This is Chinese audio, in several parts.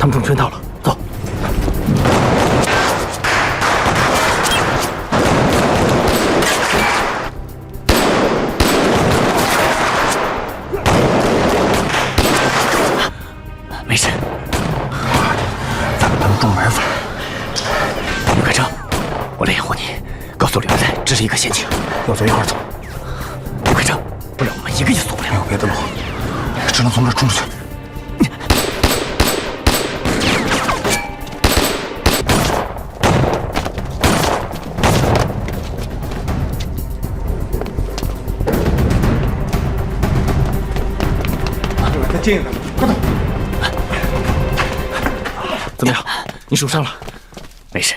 他们中圈到了，走。没事，咱们能中埋伏。于快车，我来掩护你，告诉刘元来，这是一个陷阱，要走一块走。于快车，不然我们一个也锁不了。没有别的路，只能从这冲出去。 近一点，快走！怎么样？你受伤了？没事，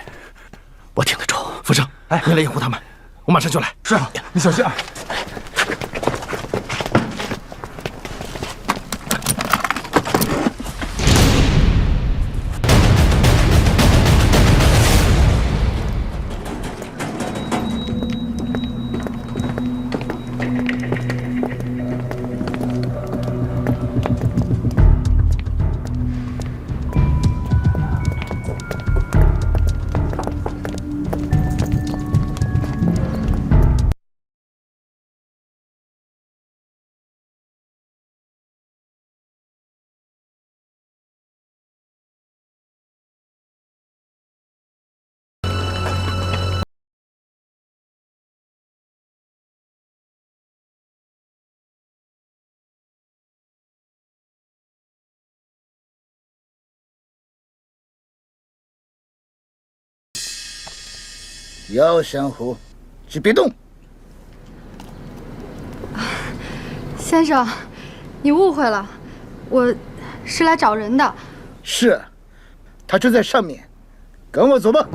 我挺得住。福生，哎，你来掩护他们，我马上就来。是，你小心啊！姚山虎，去别动！先生，你误会了，我是来找人的。是，他就在上面，跟我走吧。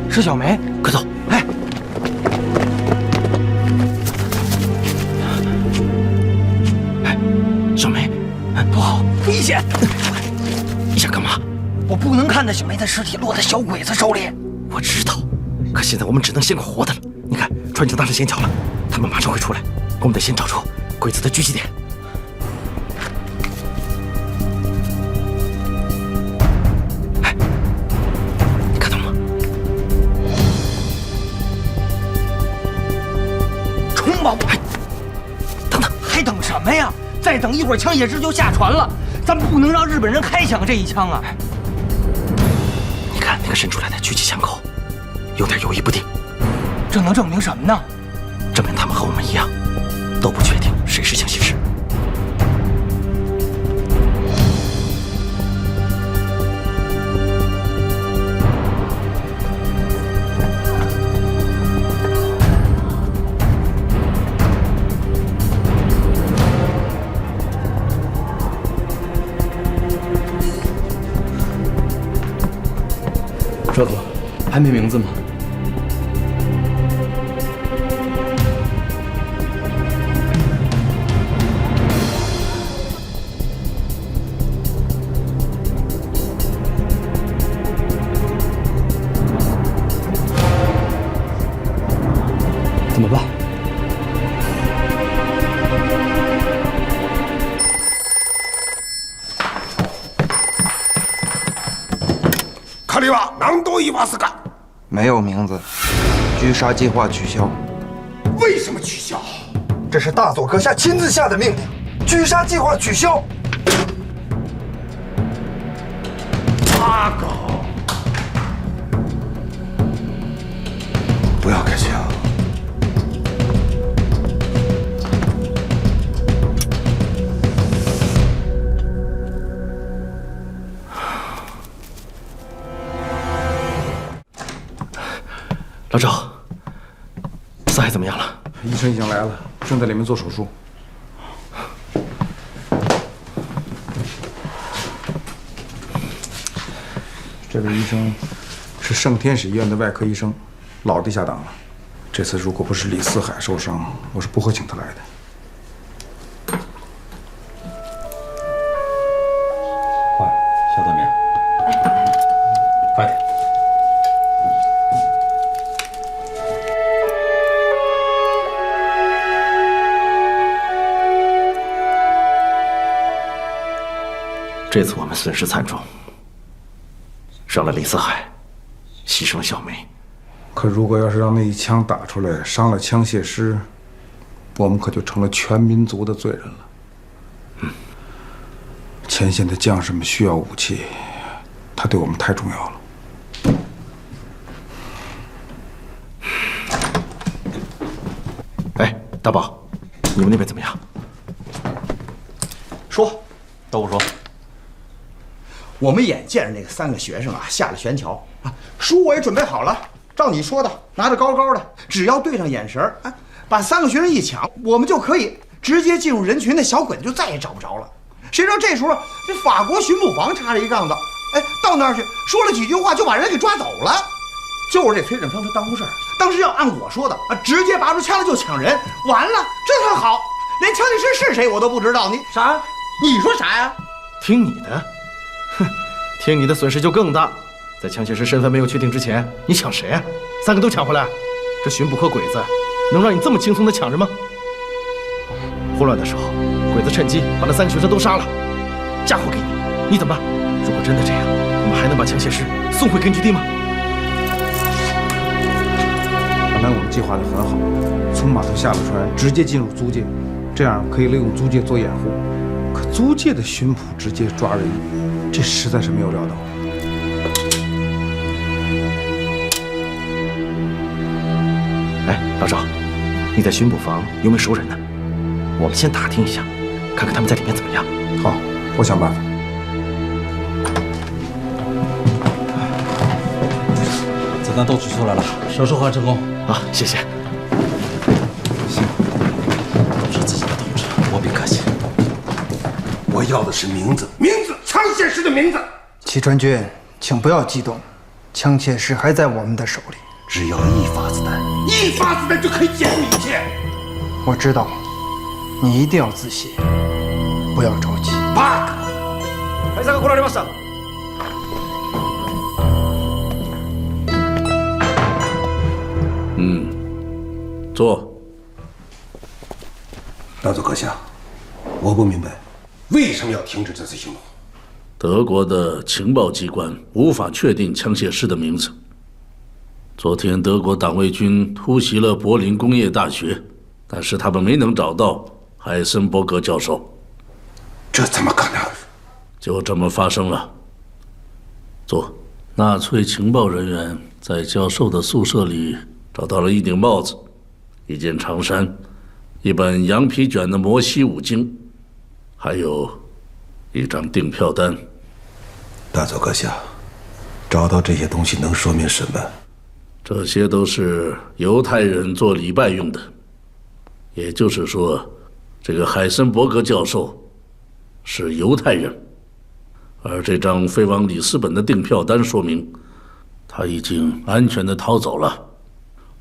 是小梅，快走！哎，小梅，不好，危险！你想干嘛？我不能看到小梅的尸体落在小鬼子手里。我知道，可现在我们只能先管活的了。你看，川井大师先脚了，他们马上会出来，我们得先找出鬼子的聚集点。哎，你看到了吗？冲吧！哎，等等，还等什么呀？再等一会儿，枪野之就下船了。咱不能让日本人开响这一枪啊！你看那个伸出来的狙击枪口，有点犹豫不定。这能证明什么呢？证明他们和我们一样，都不确定谁是蒋介石。少佐，还没名字吗？怎么办？卡里瓦南多伊瓦斯卡，没有名字，狙杀计划取消。为什么取消？这是大佐阁下亲自下的命令，狙杀计划取消。八狗，不要开枪。老赵，四海怎么样了？医生已经来了，正在里面做手术。这位医生是圣天使医院的外科医生，老的下档了。这次如果不是李四海受伤，我是不会请他来的。快，小短面，快点。这次我们损失惨重，伤了李四海，牺牲了小梅。可如果要是让那一枪打出来，伤了枪械师，我们可就成了全民族的罪人了。前线的将士们需要武器，它对我们太重要了。哎，大宝，你们那边怎么样？说，都不说。我们眼见着那个3个学生啊下了悬桥啊，书我也准备好了，照你说的拿着高高的，只要对上眼神儿，哎，把3个学生一抢，我们就可以直接进入人群，那小鬼子就再也找不着了。谁知道这时候这法国巡捕房插着一杠子，哎，到那儿去说了几句话就把人给抓走了。就是这崔振峰他当回事儿，当时要按我说的啊，直接拔出枪来就抢人，完了这才好，连枪击师是谁我都不知道。你啥？你说啥呀？听你的，哼，听你的损失就更大。在枪械师身份没有确定之前，你抢谁啊？3个都抢回来，这巡捕和鬼子能让你这么轻松的抢着吗？混乱的时候，鬼子趁机把那3个学生都杀了，家伙给你，你怎么办？如果真的这样，我们还能把枪械师送回根据地吗？本来我们计划得很好，从码头下了船，直接进入租界，这样可以利用租界做掩护。可租界的巡捕直接抓人，这实在是没有料到。哎，老赵，你在巡捕房有没有熟人呢？我们先打听一下，看看他们在里面怎么样。好，我想办法。子弹都取出来了，手术还成功。啊，谢谢。行，都是自己的同志，莫必客气。我要的是名字，名字，枪械师的名字。齐川君，请不要激动，枪械师还在我们的手里。只要1发子弹，1发子弹就可以解除一切。我知道，你一定要自信，不要着急。バカ。はい、さんが来られました。坐。大佐阁下，我不明白，为什么要停止这次行动？德国的情报机关无法确定枪械师的名字。昨天，德国党卫军突袭了柏林工业大学，但是他们没能找到海森伯格教授。这怎么可能？就这么发生了。坐。纳粹情报人员在教授的宿舍里找到了一顶帽子、一件长衫、一本羊皮卷的摩西五经，还有一张订票单。大佐阁下，找到这些东西能说明什么？这些都是犹太人做礼拜用的，也就是说，这个海森伯格教授是犹太人，而这张飞往里斯本的订票单说明他已经安全地逃走了。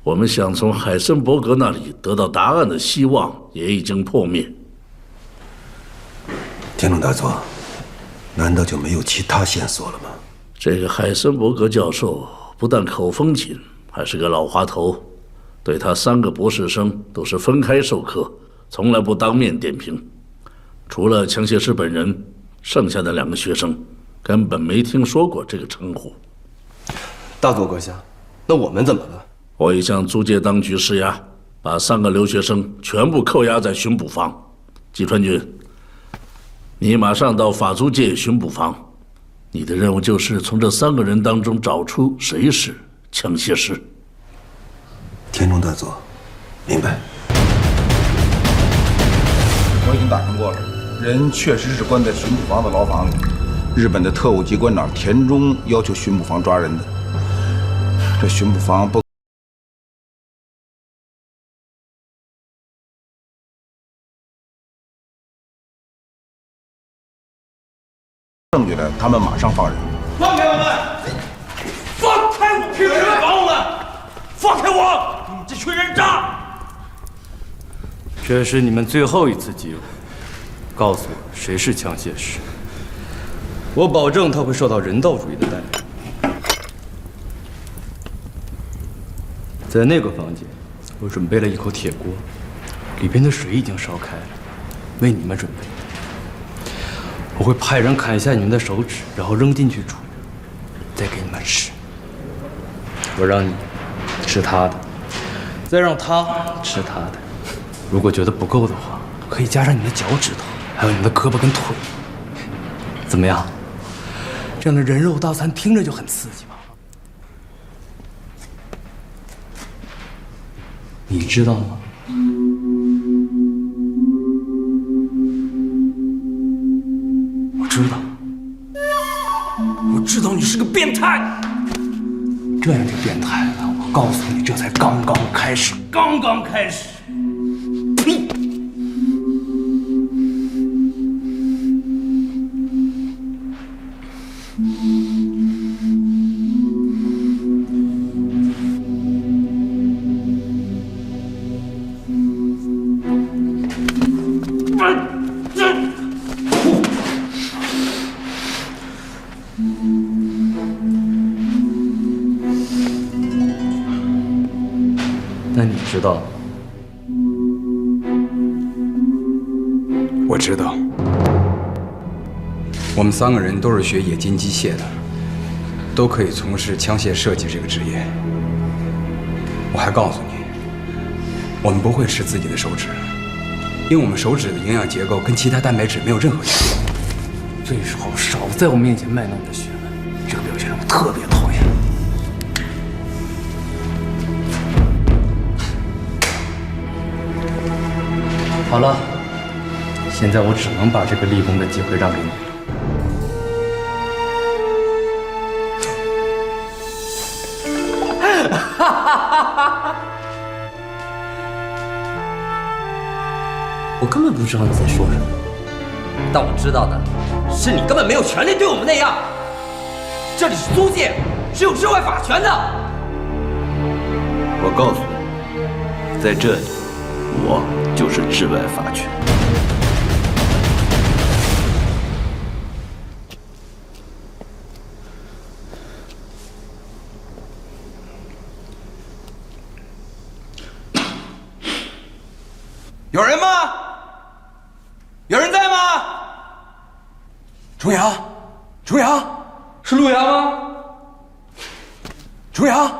我们想从海森伯格那里得到答案的希望也已经破灭。田中大佐，难道就没有其他线索了吗？这个海森伯格教授不但口风紧，还是个老滑头，对他3个博士生都是分开授课，从来不当面点评。除了枪械师本人，剩下的2个学生根本没听说过这个称呼。大佐阁下，那我们怎么办？我已向租界当局施压，把3个留学生全部扣押在巡捕房。吉川君，你马上到法租界巡捕房，你的任务就是从这3个人当中找出谁是枪械师。田中大佐，明白。我已经打听过了，人确实是关在巡捕房的牢房里。日本的特务机关长田中要求巡捕房抓人的，这巡捕房不证据的，他们马上放人。放开我们！放开我！凭什么绑我们？放开我！你们这群人渣！这是你们最后一次机会，告诉我谁是枪械师。我保证他会受到人道主义的待遇。在那个房间，我准备了一口铁锅，里边的水已经烧开了，为你们准备。我会派人砍下你们的手指，然后扔进去煮，再给你们吃。我让你吃他的，再让他吃他的。如果觉得不够的话，可以加上你的脚趾头，还有你的胳膊跟腿。怎么样？这样的人肉大餐听着就很刺激吧？你知道吗？我知道，我知道你是个变态。这样就变态了，我告诉你，这才刚刚开始，刚刚开始。呸！那你知道？我知道，我们3个人都是学冶金机械的，都可以从事枪械设计这个职业。我还告诉你，我们不会吃自己的手指，因为我们手指的营养结构跟其他蛋白质没有任何区别。最好少在我面前卖弄你的学问，这个表现让我特别讨厌。好了，现在我只能把这个立功的机会让给你。我根本不知道你在说什么，但我知道的是你根本没有权利对我们那样。这里是租界，是有治外法权的。我告诉你，在这里，我就是治外法权。有人吗？有人在吗？重阳，重阳，是陆阳吗？重阳，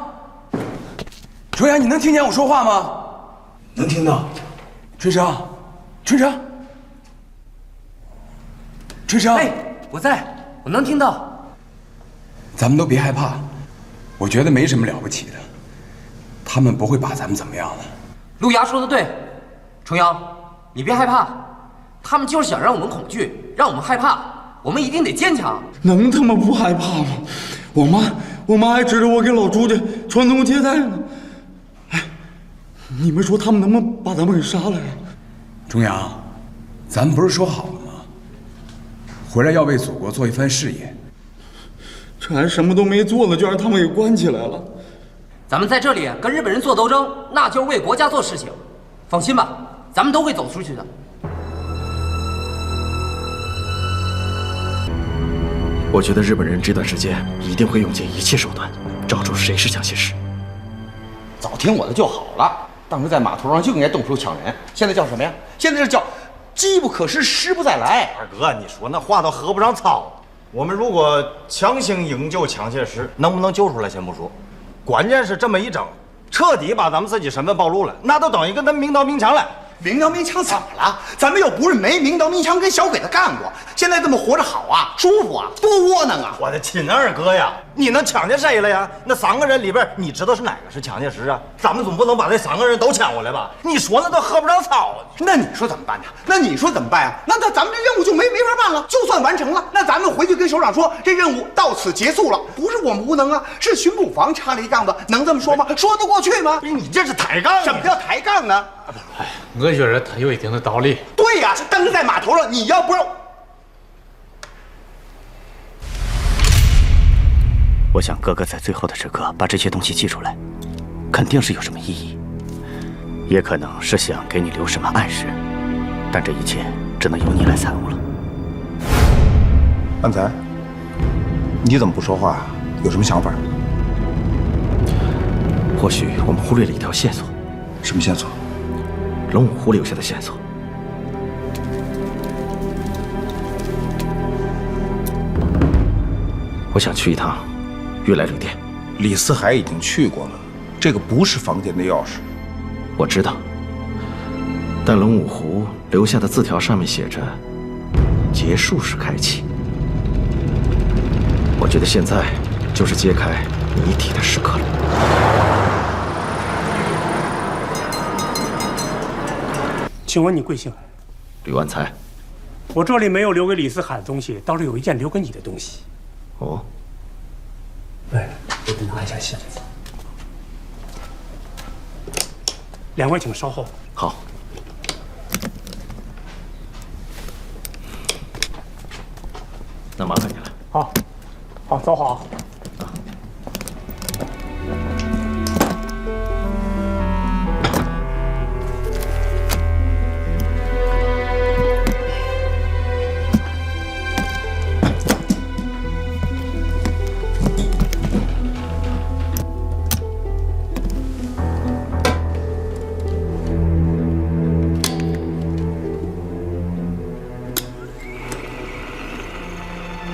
重阳，你能听见我说话吗？能听到。春生，春生，春生，哎，我在，我能听到。咱们都别害怕，我觉得没什么了不起的，他们不会把咱们怎么样的。陆牙说的对，重阳，你别害怕，他们就是想让我们恐惧，让我们害怕，我们一定得坚强。能他妈不害怕吗？我妈还指着我给老朱家传宗接代呢。哎，你们说他们能不能把咱们给杀了呀？钟阳，咱们不是说好了吗？回来要为祖国做一番事业。这还什么都没做呢，就让他们给关起来了。咱们在这里跟日本人做斗争，那就是为国家做事情。放心吧，咱们都会走出去的。我觉得日本人这段时间一定会用尽一切手段，找出谁是枪械师。早听我的就好了，当时在码头上就应该动手抢人，现在叫什么呀？现在是叫机不可失，时不再来。二哥，你说那话都合不上操。我们如果强行营救枪械师，能不能救出来先不说，关键是这么一整，彻底把咱们自己身份暴露了，那都等于跟咱明刀明枪了。明刀明枪怎么了？咱们又不是没明刀明枪跟小鬼子干过，现在这么活着好啊，舒服啊，多窝囊啊！我的亲二哥呀，你能抢下谁了呀？那3个人里边，你知道是哪个是枪械师啊？咱们总不能把这3个人都抢过来吧？你说那都合不上操。那你说怎么办呢？那你说怎么办啊？那咱们这任务就没法办了。就算完成了，那咱们回去跟首长说，这任务到此结束了。不是我们无能啊，是巡捕房插了一杠子，能这么说吗？说得过去吗？你这是抬杠！什么叫抬杠呢？哎，我觉得他有一定的道理。对呀，当时在码头上，你要不让……我想哥哥在最后的时刻把这些东西寄出来，肯定是有什么意义，也可能是想给你留什么暗示，但这一切只能由你来参悟了。安才，你怎么不说话？有什么想法？或许我们忽略了一条线索。什么线索？龙武湖留下的线索。我想去一趟悦来旅店。李四海已经去过了，这个不是房间的钥匙。我知道，但龙武湖留下的字条上面写着“结束时开启”。我觉得现在就是揭开谜题的时刻了。请问你贵姓？吕万才。我这里没有留给李四海的东西，倒是有一件留给你的东西。哦。哎，我得拿一下信。两位请稍后。好。那麻烦你了。好，好，走好。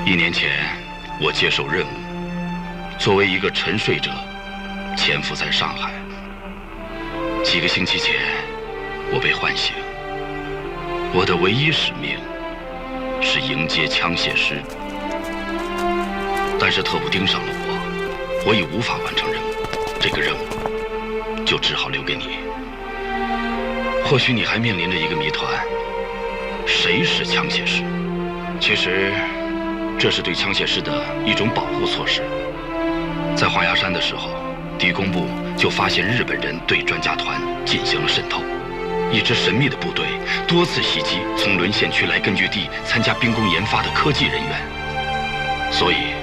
1年前，我接受任务，作为一个沉睡者，潜伏在上海。几个星期前，我被唤醒。我的唯一使命是迎接枪械师，但是特务盯上了我已无法完成任务。这个任务就只好留给你。或许你还面临着一个谜团：谁是枪械师？其实。这是对枪械师的一种保护措施。在黄崖山的时候，敌工部就发现日本人对专家团进行了渗透，一支神秘的部队多次袭击从沦陷区来根据地参加兵工研发的科技人员。所以，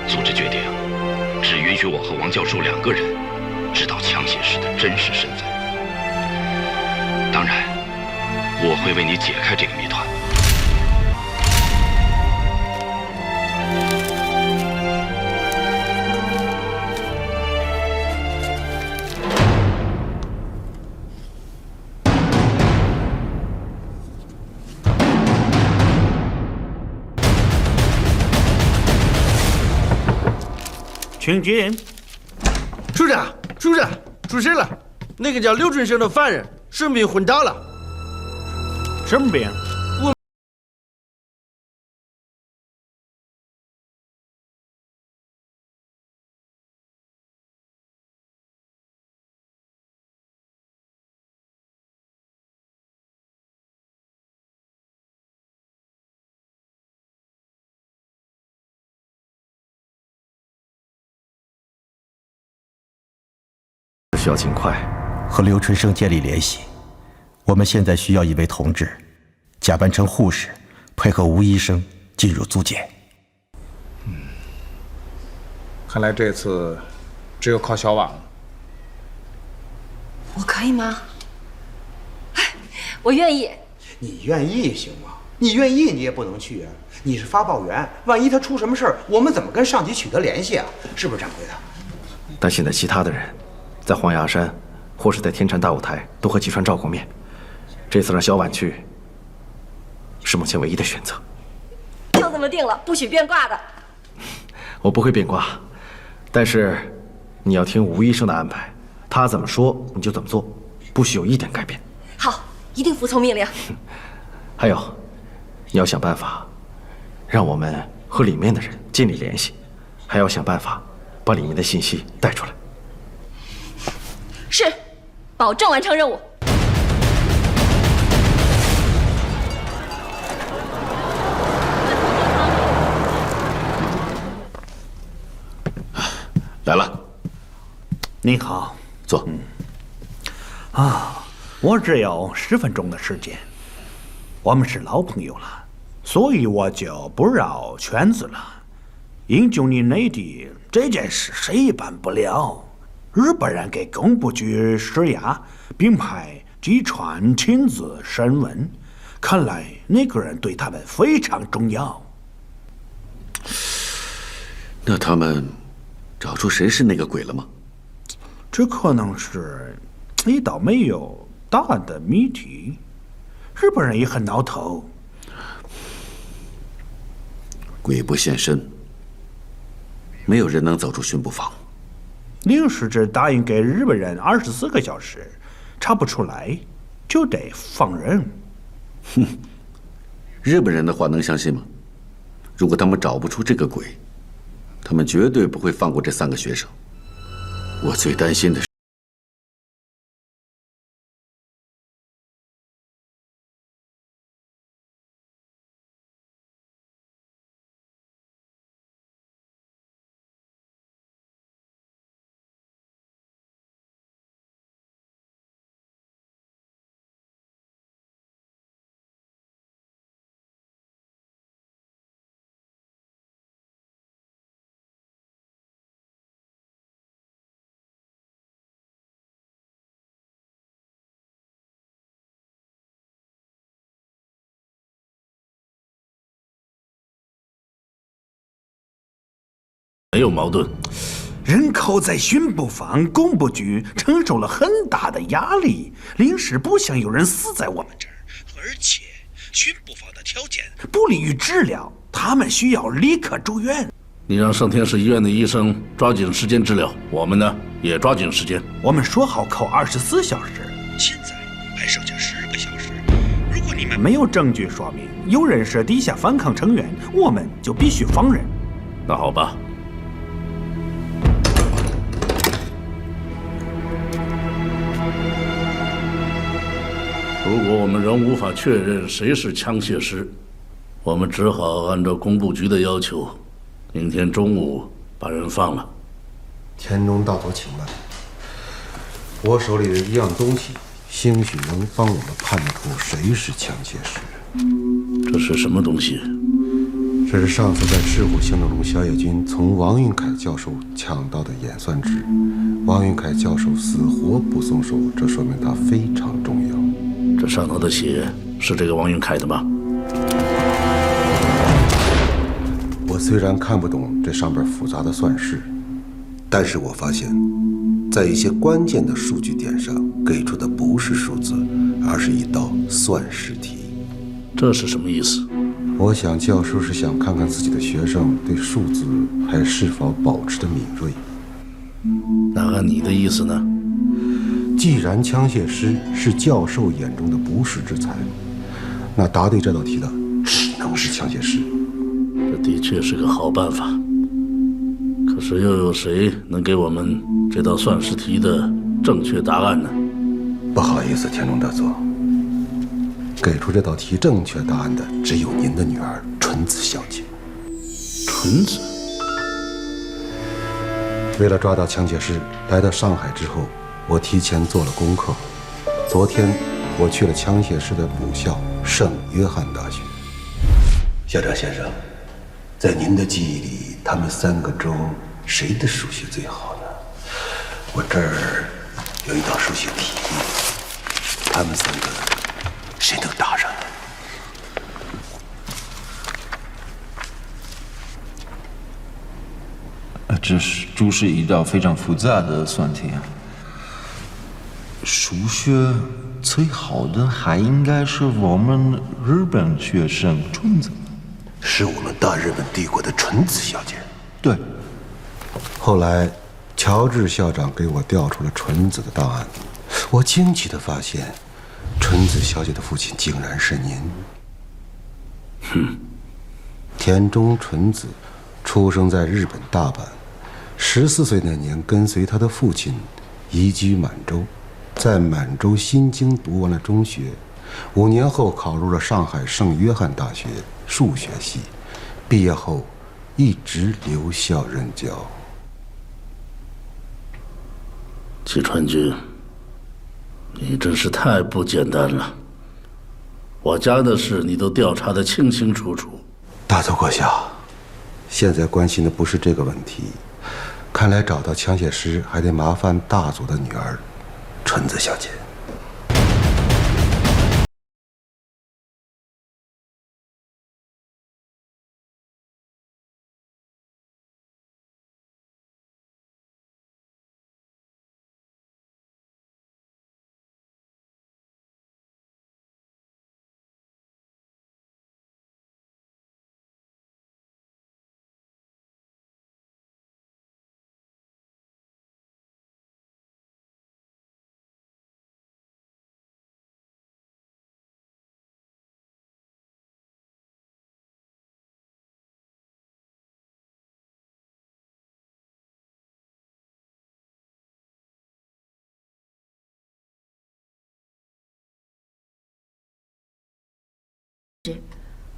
组织决定只允许我和王教授2个人知道枪械师的真实身份。当然，我会为你解开这个谜团。请进。处长，处长，出事了！那个叫刘春生的犯人生病昏倒了。什么病？需要尽快和刘春生建立联系。我们现在需要一位同志，假扮成护士，配合吴医生进入租界。看来这次只有靠小婉了。我可以吗？我愿意。你愿意行吗？你愿意你也不能去啊！你是发报员，万一他出什么事儿，我们怎么跟上级取得联系啊？是不是掌柜的？但现在其他的人，在黄崖山，或是在天蟾大舞台，都和季川照过面。这次让小婉去，是目前唯一的选择。就这么定了，不许变卦的。我不会变卦，但是你要听吴医生的安排，他怎么说你就怎么做，不许有一点改变。好，一定服从命令。还有，你要想办法，让我们和里面的人建立联系，还要想办法把里面的信息带出来。是，保证完成任务。来了。您好，坐。我只有10分钟的时间，我们是老朋友了，所以我就不绕圈子了。营救你内地这件事谁也办不了。日本人给工部局施压，并派季川亲自审问，看来那个人对他们非常重要。那他们找出谁是那个鬼了吗？这可能是一道没有答案的谜题，日本人也很挠头。鬼不现身，没有人能走出巡捕房。林师只答应给日本人24个小时，查不出来就得放人。哼，日本人的话能相信吗？如果他们找不出这个鬼，他们绝对不会放过这3个学生。我最担心的是。没有矛盾。人口在巡捕房、工部局承受了很大的压力，临时不想有人死在我们这儿，而且巡捕房的条件不利于治疗，他们需要立刻住院。你让上天使医院的医生抓紧时间治疗，我们呢也抓紧时间。我们说好扣24小时，现在还剩下10个小时。如果你们没有证据说明有人是地下反抗成员，我们就必须放人。那好吧。如果我们仍无法确认谁是枪械师，我们只好按照工部局的要求，明天中午把人放了。田中大佐，请慢。我手里的一样东西，兴许能帮我们判断出谁是枪械师。这是什么东西？这是上次在赤虎行动中，小野君从王运凯教授抢到的演算纸。王运凯教授死活不松手，这说明他非常重要。这上头的血是这个王运凯的吗？我虽然看不懂这上边复杂的算式，但是我发现，在一些关键的数据点上给出的不是数字，而是一道算式题。这是什么意思？我想教授是想看看自己的学生对数字还是否保持着敏锐。那按你的意思呢？既然枪械师是教授眼中的不世之才，那答对这道题的只能是枪械师。这的确是个好办法。可是又有谁能给我们这道算式题的正确答案呢？不好意思，田中大佐，给出这道题正确答案的只有您的女儿纯子小姐。纯子？为了抓到枪械师，来到上海之后，我提前做了功课。昨天我去了枪械师的母校圣约翰大学。校长先生，在您的记忆里，他们3个中谁的数学最好呢？我这儿有一道数学题，他们3个谁能答上呢？这是一道非常复杂的算题啊。数学最好的还应该是我们日本学生纯子，是我们大日本帝国的纯子小姐。对。后来，乔治校长给我调出了纯子的档案，我惊奇地发现，纯子小姐的父亲竟然是您。哼，田中纯子出生在日本大阪，14岁那年跟随他的父亲移居满洲，在满洲新京读完了中学，5年后考入了上海圣约翰大学数学系，毕业后一直留校任教。季川君，你真是太不简单了。我家的事你都调查得清清楚楚。大佐阁下，现在关心的不是这个问题，看来找到枪械师还得麻烦大佐的女儿纯子小姐。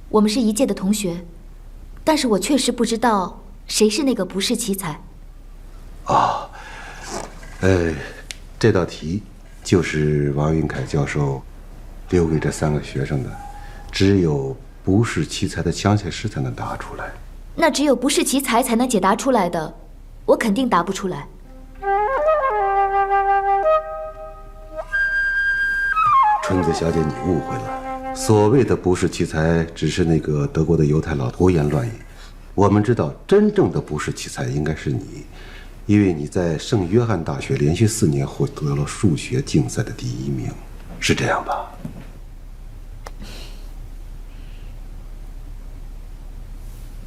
我们是一届的同学，但是我确实不知道谁是那个不识奇才。啊，这道题就是王云凯教授留给这3个学生的，只有不识奇才的枪械师才能答出来。那只有不识奇才才能解答出来的，我肯定答不出来。春子小姐，你误会了，所谓的不识奇才，只是那个德国的犹太佬胡言乱语。我们知道，真正的不识奇才应该是你，因为你在圣约翰大学连续4年获得了数学竞赛的第1名，是这样吧？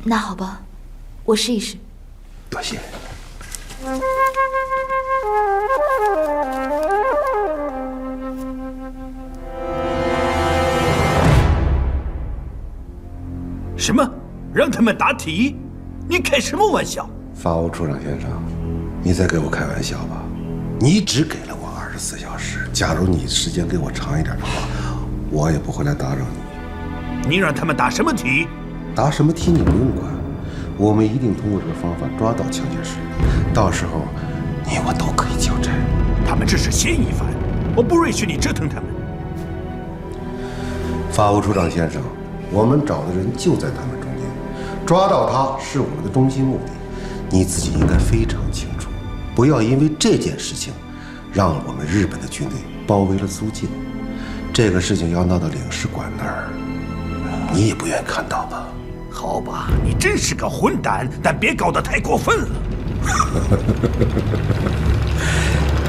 那好吧，我试一试。多谢。什么？让他们答题？你开什么玩笑？法务处长先生，你在给我开玩笑吧？你只给了我24小时，假如你时间给我长一点的话，我也不会来打扰你。你让他们答什么题？答什么题你不用管，我们一定通过这个方法抓到枪械师，到时候你我都可以交差。他们只是嫌疑犯，我不允许你折腾他们。法务处长先生，我们找的人就在他们中间，抓到他是我们的中心目的，你自己应该非常清楚，不要因为这件事情让我们日本的军队包围了租界。这个事情要闹到领事馆那儿，你也不愿意看到吧？好吧，你真是个混蛋，但别搞得太过分了。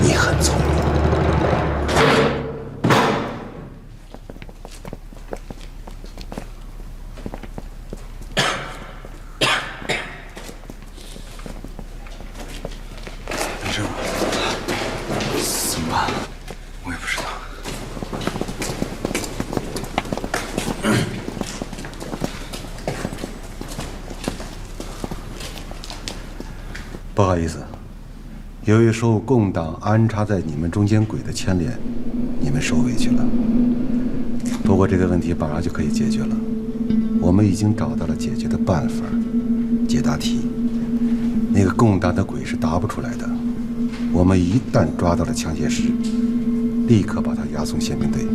你很聪明。没事吧？怎么办？我也不知道。不好意思，由于受共党安插在你们中间轨的牵连，你们受委屈了。不过这个问题马上就可以解决了，我们已经找到了解决的办法。解答题，那个共党的鬼是答不出来的。我们一旦抓到了枪械师，立刻把他押送宪兵队，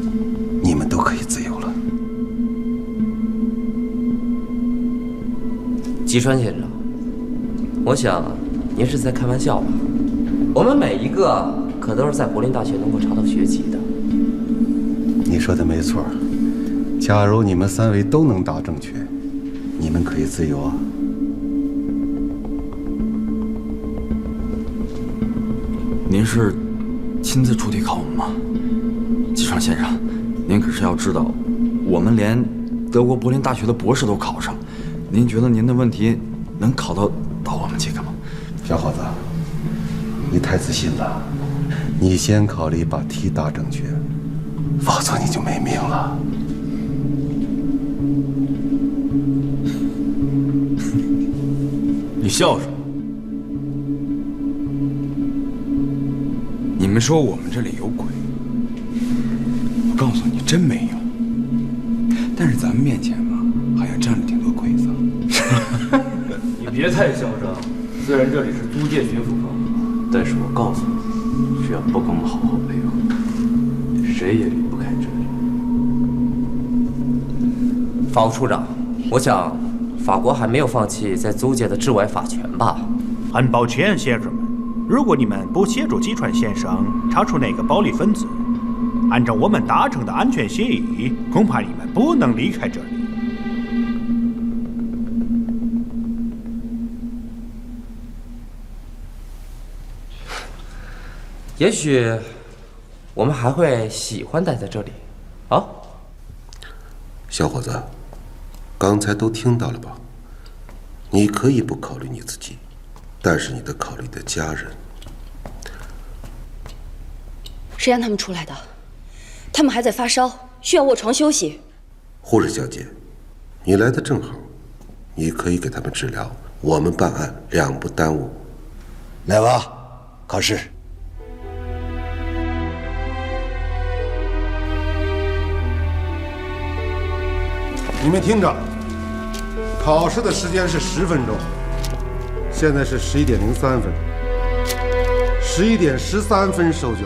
你们都可以自由了。吉川先生，我想您是在开玩笑吧？我们每一个可都是在柏林大学能够查到学籍的。你说的没错，假如你们3位都能答正确，你们可以自由啊。您是亲自出题考我们吗？吉川先生，您可是要知道，我们连德国柏林大学的博士都考上，您觉得您的问题能考到我们几个吗？小伙子，你太自信了，你先考虑把题答正确，否则你就没命了。你笑什么？你们说我们这里有鬼，我告诉你，真没有。但是咱们面前吧，好像站了挺多鬼子。你别太嚣张，虽然这里是租界巡抚方，但是我告诉你，只要不跟我们好好配合，谁也离不开这里。法务处长，我想法国还没有放弃在租界的治外法权吧？很抱歉，先生们，如果你们不协助吉川先生查出那个暴力分子，按照我们达成的安全协议，恐怕你们不能离开这里。也许我们还会喜欢待在这里，啊？小伙子，刚才都听到了吧？你可以不考虑你自己，但是你得考虑你的家人。谁让他们出来的？他们还在发烧，需要卧床休息。护士小姐，你来的正好，你可以给他们治疗，我们办案两不耽误。来吧，考试。你们听着，考试的时间是10分钟，现在是11点03分，11点13分收卷。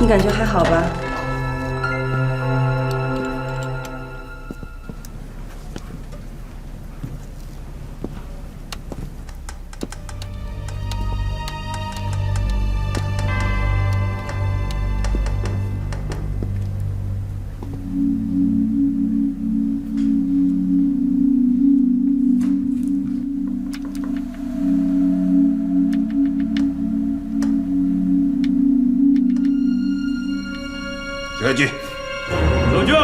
你感觉还好吧？下去。守军。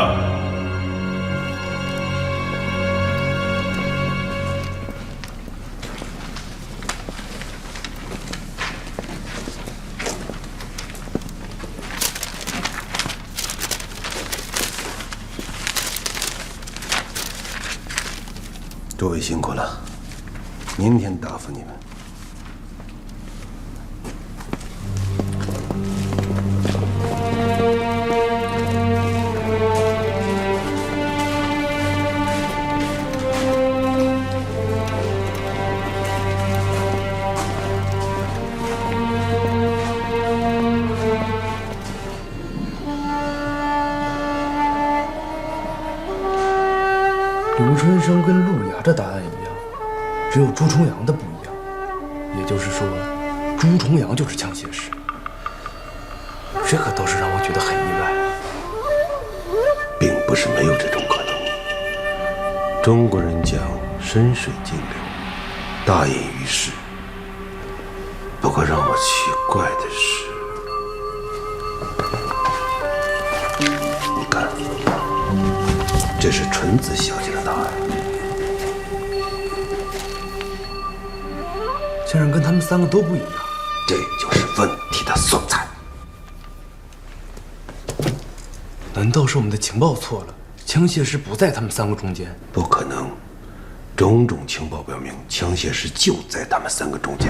诸位辛苦了，明天答复你们。刘春生跟陆雅的答案一样，只有朱重阳的不一样。也就是说，朱重阳就是枪械师。这可倒是让我觉得很意外。并不是没有这种可能。中国人讲深水静流，大隐于市。不过让我奇怪的是，你看，这是纯子小姐的答案。竟然跟他们三个都不一样，这就是问题的所在。难道是我们的情报错了？枪械师不在他们三个中间？不可能，种种情报表明，枪械师就在他们三个中间。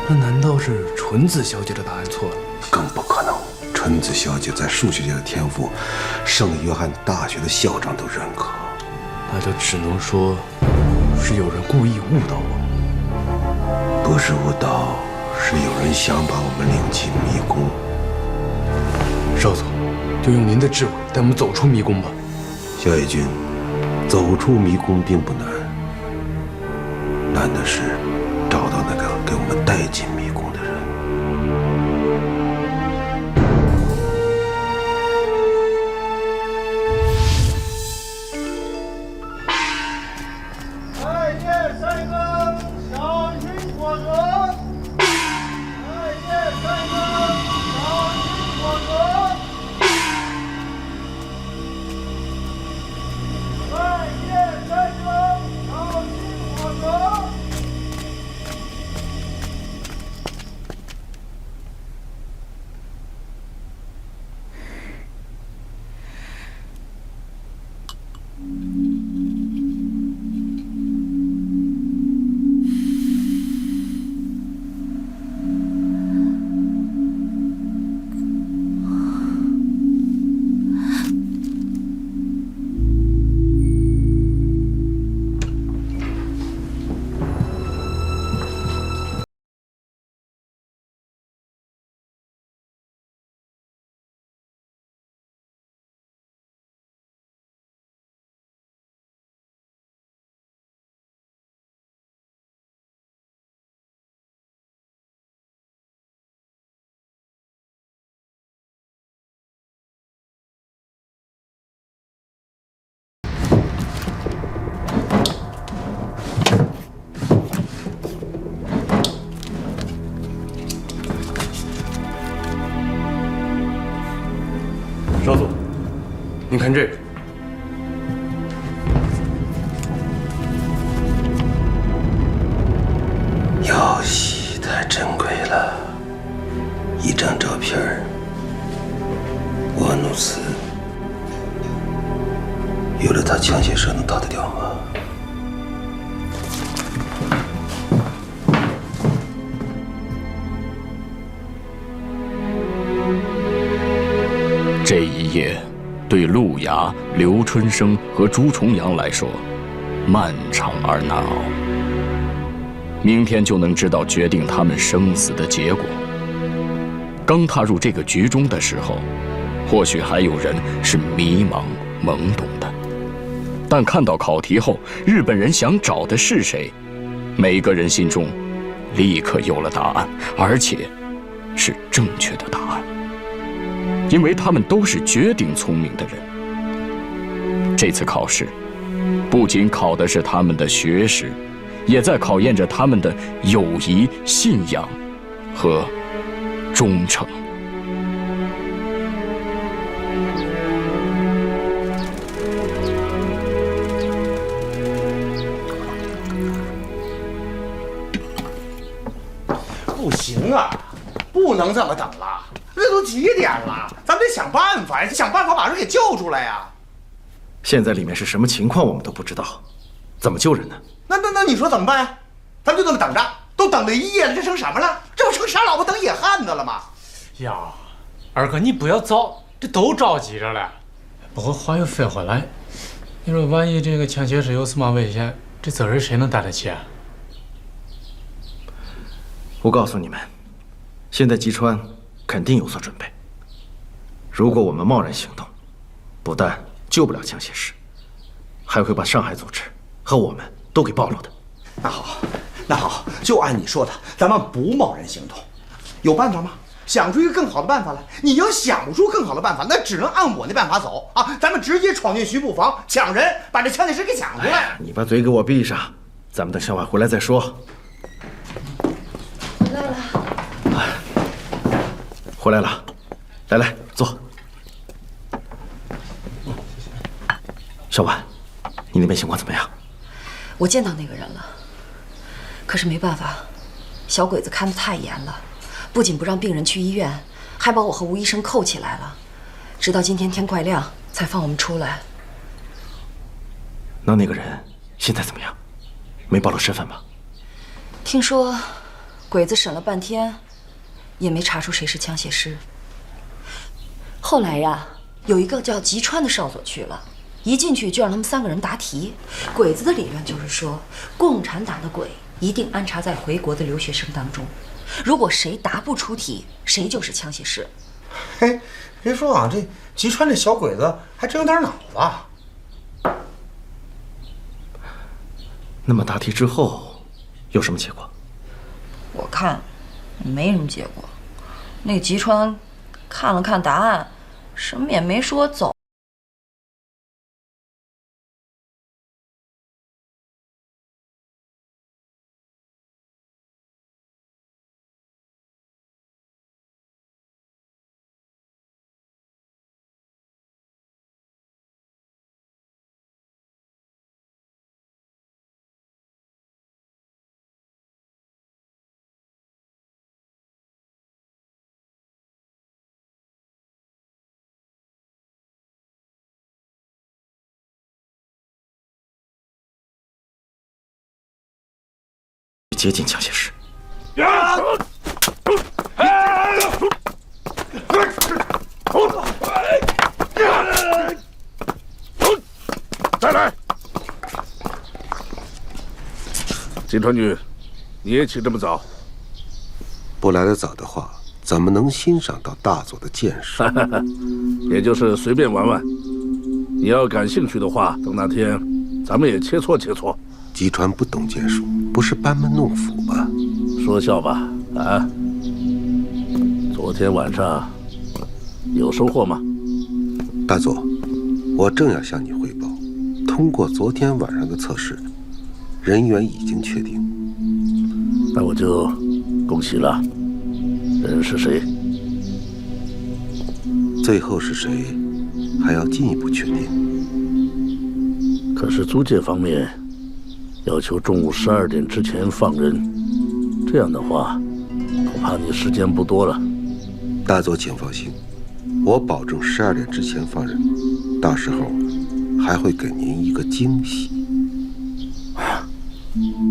那难道是纯子小姐的答案错了？更不可能，纯子小姐在数学界的天赋，圣约翰大学的校长都认可。那就只能说，是有人故意误导我。不是误导，是有人想把我们领进迷宫。少佐，就用您的智慧带我们走出迷宫吧。萧野军，走出迷宫并不难，难的是找到那个给我们带进迷宫的人。拜见帅哥，小心火车。拜见帅哥，小心火车。拜见帅哥，小心火车。您看这个。哟西，太珍贵了，一张照片儿，瓦努斯，有了他枪械社能逃得掉吗？这一夜，对陆涯、刘春生和朱重阳来说，漫长而难熬。明天就能知道决定他们生死的结果。刚踏入这个局中的时候，或许还有人是迷茫懵懂的，但看到考题后，日本人想找的是谁，每个人心中立刻有了答案，而且是正确的答案。因为他们都是绝顶聪明的人。这次考试，不仅考的是他们的学识，也在考验着他们的友谊、信仰和忠诚。不行啊，不能这么等了。这都几点了？咱们得想办法呀，想办法把人给救出来呀！现在里面是什么情况我们都不知道，怎么救人呢？那你说怎么办呀？咱们就这么等着，都等了一夜了，这成什么了？这不成傻老婆等野汉子了吗？呀，二哥你不要躁，这都着急着了。不过话又说回来，你说万一这个枪械师有什么危险，这责任谁能担得起啊？我告诉你们，现在吉川肯定有所准备。如果我们贸然行动，不但救不了枪械师，还会把上海组织和我们都给暴露的。那好，就按你说的，咱们不贸然行动，有办法吗？想出一个更好的办法来。你要想不出更好的办法，那只能按我那办法走啊！咱们直接闯进巡捕房抢人，把这枪械师给抢出来。你把嘴给我闭上，咱们等小婉回来再说。回来了。回来了，来坐。小婉，你那边情况怎么样？我见到那个人了，可是没办法，小鬼子看得太严了，不仅不让病人去医院，还把我和吴医生扣起来了，直到今天天快亮才放我们出来。那个人现在怎么样？没暴露身份吧？听说鬼子审了半天，也没查出谁是枪械师。后来呀，有一个叫吉川的哨所去了，一进去就让他们3个人答题。鬼子的理论就是说，共产党的鬼一定安插在回国的留学生当中，如果谁答不出题，谁就是枪械师。嘿，别说啊，这吉川这小鬼子还真有点脑子。那么答题之后有什么结果？我看没什么结果。那个吉川看了看答案，什么也没说，走。接近枪械师。再来！金川君，你也起这么早？不来得早的话，怎么能欣赏到大佐的剑术？也就是随便玩玩。你要感兴趣的话，等那天咱们也切磋切磋。吉川不懂剑术，不是班门弄斧吗？说笑吧，啊！昨天晚上有收获吗？大佐，我正要向你汇报，通过昨天晚上的测试，人员已经确定。那我就恭喜了。人是谁？最后是谁，还要进一步确定。可是租界方面要求中午12点之前放人，这样的话，恐怕你时间不多了。大佐请放心，我保证12点之前放人，到时候还会给您一个惊喜。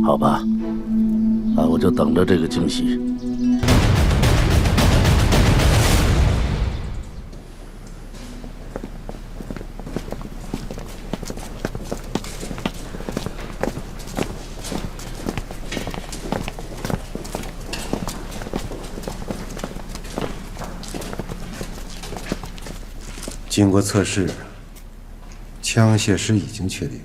好吧，那我就等着这个惊喜。经过测试，枪械师已经确定。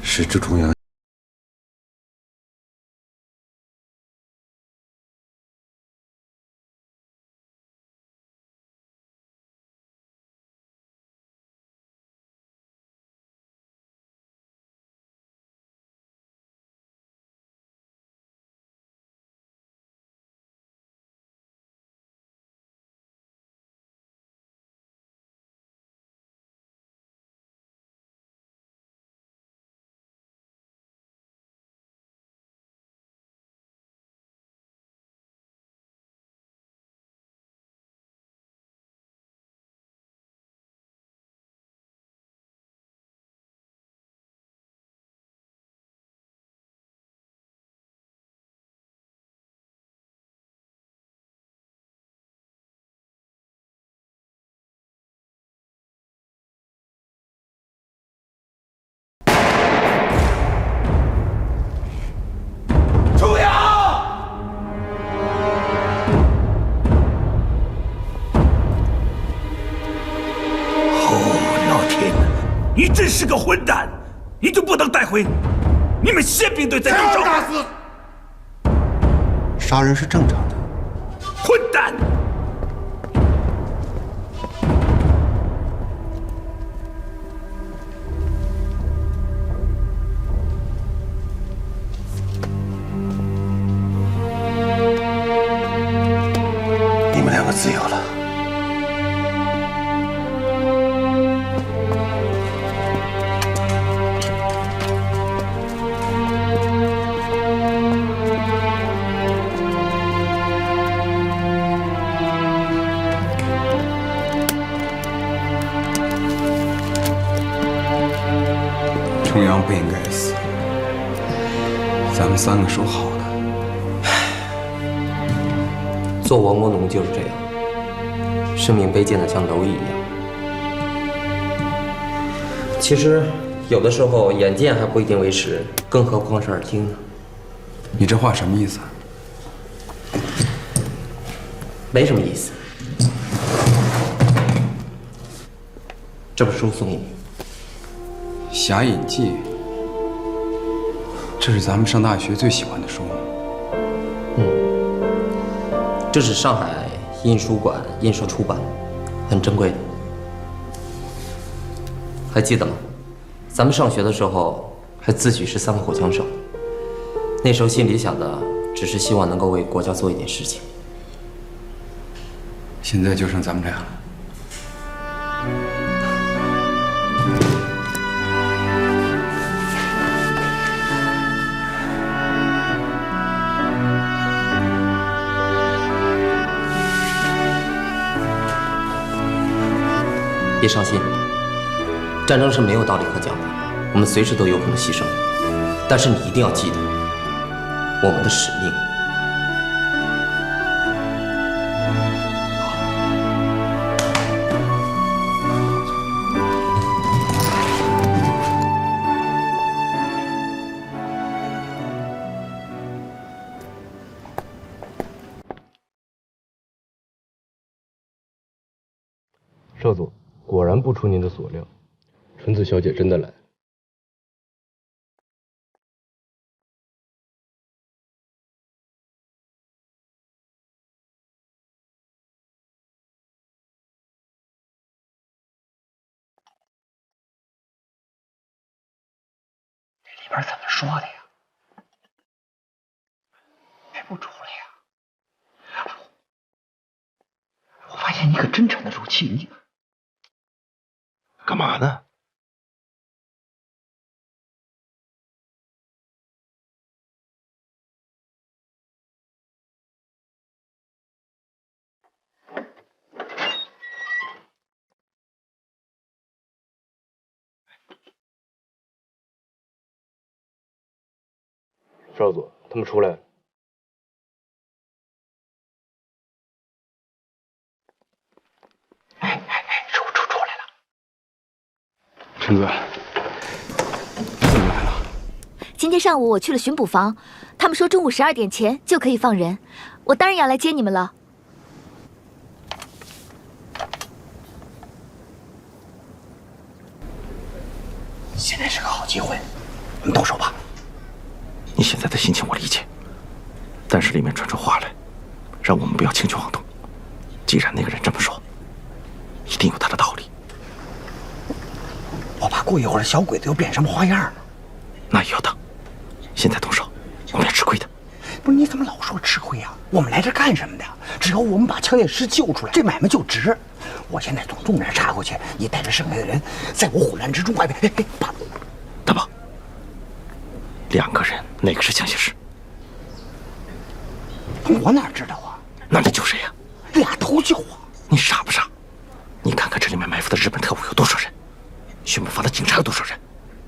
是朱重阳。你真是个混蛋！你就不能带回你们宪兵队在州州？打死！杀人是正常的。混蛋！你们两个自由了。重阳不应该死，咱们3个说好的。做亡国奴就是这样，生命卑贱的像蝼蚁一样。其实有的时候眼见还不一定为实，更何况是耳听呢？你这话什么意思？没什么意思。这本书送给你。《侠隐记》，这是咱们上大学最喜欢的书。这是上海印书馆印刷出版，很珍贵的。还记得吗？咱们上学的时候还自诩是3个火枪手，那时候心里想的只是希望能够为国家做一点事情。现在就剩咱们俩了。别伤心，战争是没有道理可讲的，我们随时都有可能牺牲。但是你一定要记得，我们的使命。少佐，果然不出您的所料，纯子小姐真的来了。里边怎么说的呀？还不出来呀？天你可真沉得住气，你干嘛呢？少佐，他们出来了。出来了。陈子，你怎么来了？今天上午我去了巡捕房，他们说中午12点前就可以放人，我当然要来接你们了。现在是个好机会，我们动手吧。你现在的心情我理解，但是里面传出话来，让我们不要轻举妄动。既然那个人这么说，一定有他的道理。我怕过一会儿小鬼子又变什么花样了。那也要等，现在动手，我们要吃亏的。不是你怎么老说吃亏啊？我们来这干什么的？只要我们把枪械师救出来，这买卖就值。我现在从东面插过去，你带着剩下的人，在我虎兰之中，把大宝，2个人，哪个是枪械师？我哪知道啊？那你救谁呀？2头救啊！你傻不傻？你看看这里面埋伏的日本特务有多少人，巡捕房的警察有多少人，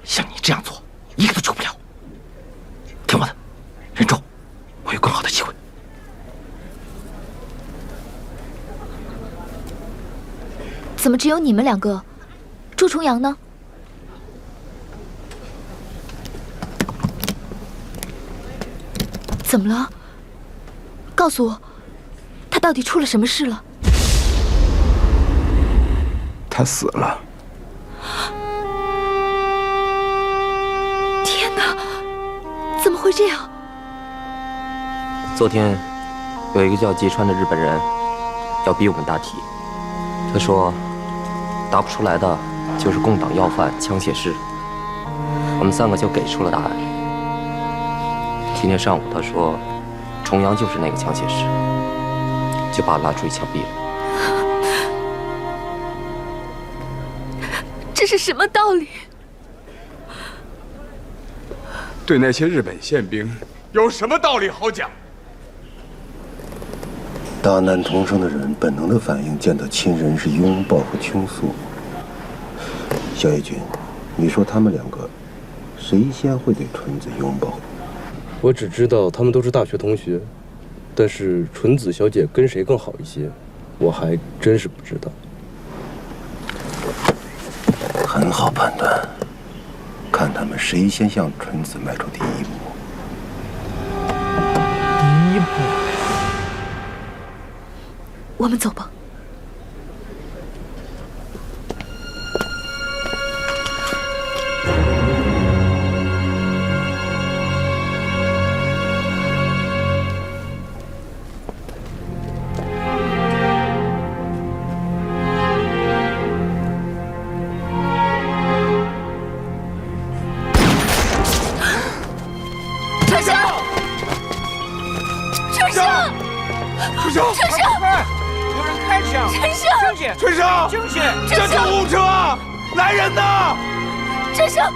像你这样做，一个都救不了。听我的，任重，我有更好的机会。怎么只有你们2个？朱重阳呢？怎么了？告诉我，他到底出了什么事了？他死了。天哪，怎么会这样？昨天有一个叫吉川的日本人要逼我们大体，他说答不出来的就是共党要犯枪械师，我们3个就给出了答案。今天上午他说重阳就是那个枪械师，就把他拉出去枪毙了。这是什么道理？对那些日本宪兵有什么道理好讲？大难同生的人本能的反应，见到亲人是拥抱和倾诉。小野君，你说他们2个，谁先会给纯子拥抱？我只知道他们都是大学同学，但是纯子小姐跟谁更好一些，我还真是不知道。很好判断，看他们谁先向纯子迈出第一步。第一步。我们走吧。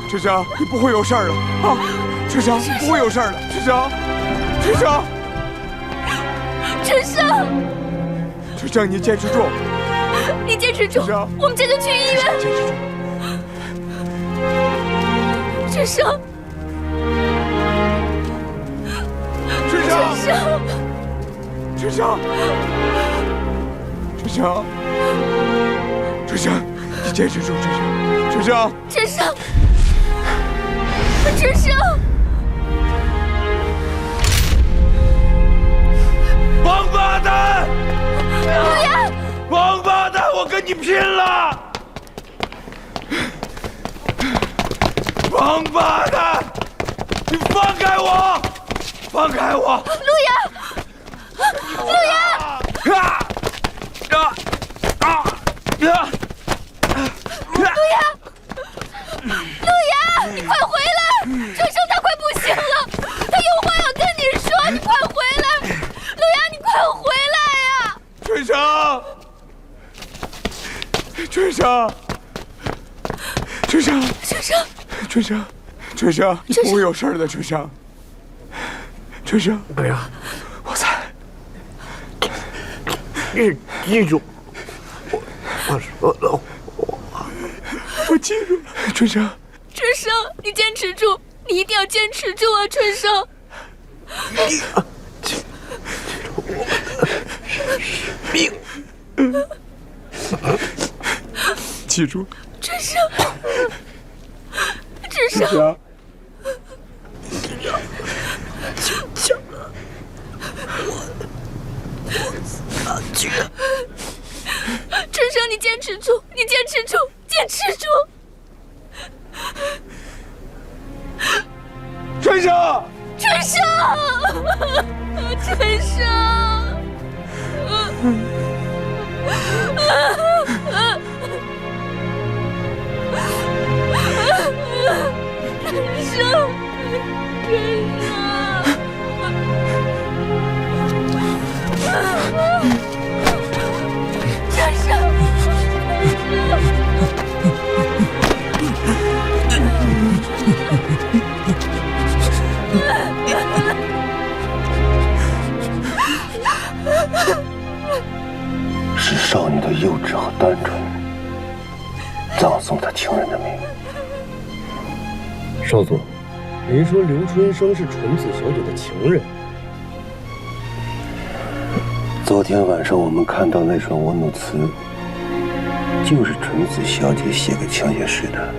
春生，你不会有事儿了啊！春生，不会有事儿了。春生，春生，春生，春生，你坚持住，你坚持住，我们这就去医院。坚持住，春生，春生，春生，春生，春生，你坚持住，春生，春生，春生。春生，王八蛋！陆岩，王八蛋！我跟你拼了！王八蛋！你放开我！放开我！陆岩，陆岩！陆岩，你快回来！春生他快不行了，他有话要跟你说，你快回来！陆阳，你快回来呀！春生，春生，春生，春生，春生，春生，你不会有事的，春生。春生，哎呀，我猜，记住，我说了，我记住了，春生。春生，你坚持住，你一定要坚持住啊，春生。命，记住，春生，春生，讲了，我撒去。春生，你坚持住，你坚持住，坚持住。春生，春生，春生。是少女的幼稚和单纯，葬送她情人的命。少佐，您说刘春生是纯子小姐的情人？昨天晚上我们看到那首婀娜词，就是纯子小姐写给枪械师的。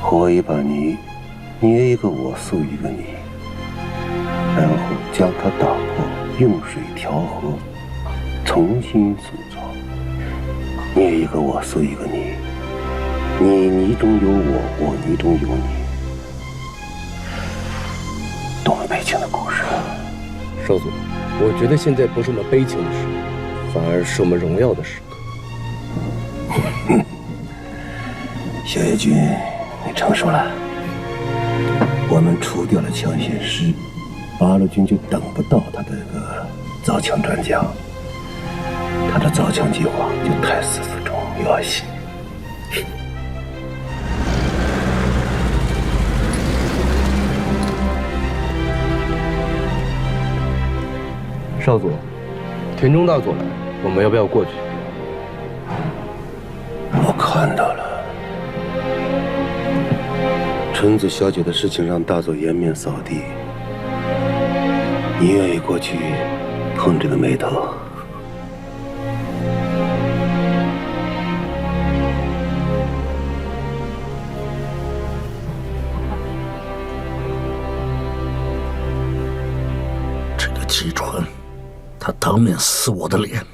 和一把泥，捏一个我，塑一个你，然后将它打破，用水调和，重新塑造。捏一个我，塑一个你，你泥中有我，我泥中有你。多么悲情的故事！少佐，我觉得现在不是我们悲情的时刻，反而是我们荣耀的时刻。小野君，你成熟了。我们除掉了枪械师，八路军就等不到他的个造枪专家，他的造枪计划就胎死腹中。可惜。少佐，田中大佐来，我们要不要过去？我看到了。纯子小姐的事情让大佐颜面扫地，你愿意过去碰这个眉头？这个吉川，他当面撕我的脸。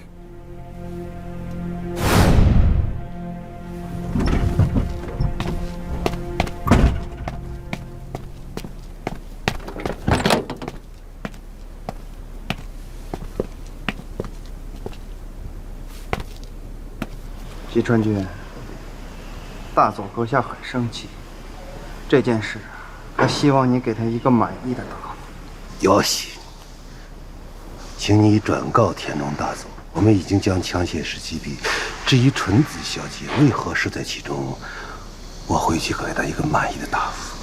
吉川君，大佐阁下很生气，这件事，他希望你给他一个满意的答复。有喜，请你转告田中大佐，我们已经将枪械师击毙。至于纯子小姐为何是在其中，我会去给她一个满意的答复。